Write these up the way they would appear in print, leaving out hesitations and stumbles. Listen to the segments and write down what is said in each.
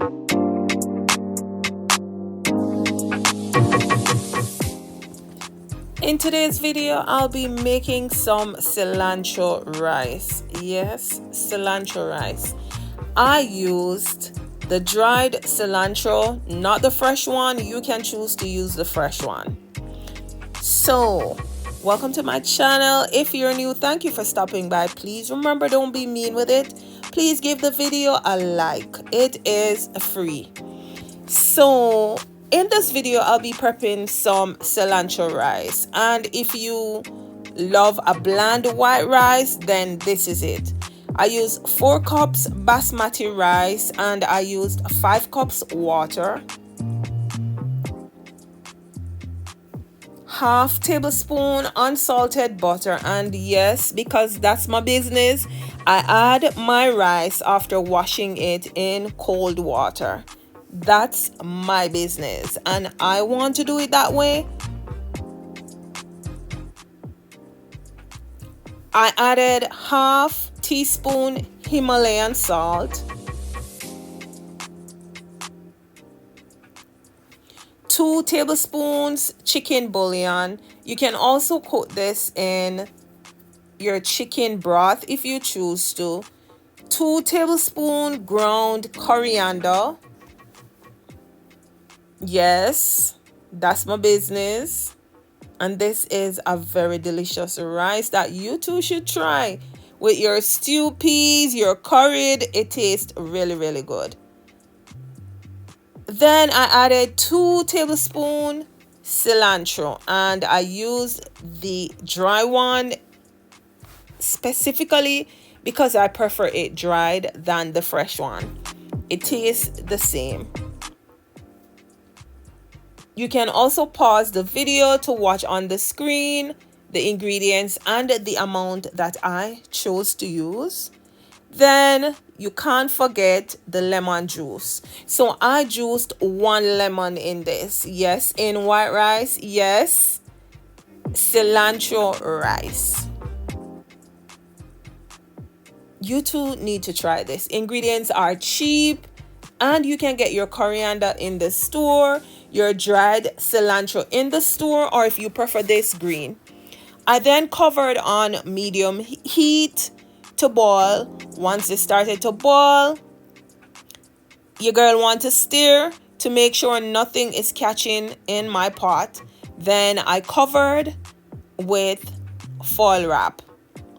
In today's video, I'll be making some cilantro rice. Yes, cilantro rice. I used the dried cilantro, not the fresh one. You can choose to use the fresh one. So, welcome to my channel. If you're new, thank you for stopping by. Please remember, don't be mean with it. Please give the video a like. It is free. So, in this video, I'll be prepping some cilantro rice. And if you love a bland white rice, then this is it. I used 4 cups basmati rice and I used 5 cups water. Half tablespoon unsalted butter, and yes, because that's my business, I add my rice after washing it in cold water. That's my business and I want to do it that way. I added half teaspoon Himalayan salt, 2 tablespoons chicken bouillon. You can also cook this in your chicken broth if you choose to. 2 tablespoons ground coriander. Yes, that's my business. And this is a very delicious rice that you too should try. With your stew peas, your curry, it tastes really, really good. Then I added 2 tablespoons cilantro and I used the dry one specifically because I prefer it dried than the fresh one. It tastes the same. You can also pause the video to watch on the screen the ingredients and the amount that I chose to use. Then you can't forget the lemon juice. So I juiced 1 lemon in this. Yes, in white rice. Yes, cilantro rice. You too need to try this. Ingredients are cheap and you can get your coriander in the store, your dried cilantro in the store, or if you prefer this, green. I then covered on medium heat to boil. Once it started to boil, your girl want to stir to make sure nothing is catching in my pot. Then I covered with foil wrap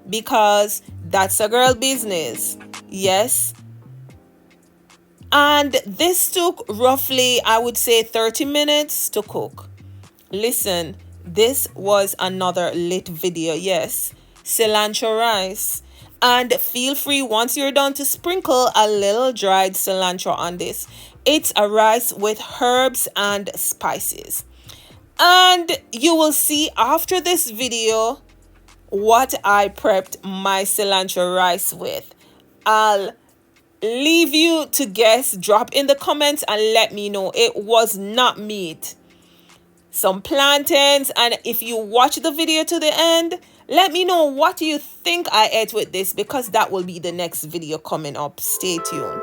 because that's a girl business. Yes. And this took roughly, I would say, 30 minutes to cook. Listen, this was another lit video. Yes, cilantro rice. And feel free once you're done to sprinkle a little dried cilantro on this. It's a rice with herbs and spices. And you will see after this video what I prepped my cilantro rice with. I'll leave you to guess. Drop in the comments and let me know. It was not meat. Some plantains, and if you watch the video to the end, let me know what you think I ate with this because that will be the next video coming up. Stay tuned.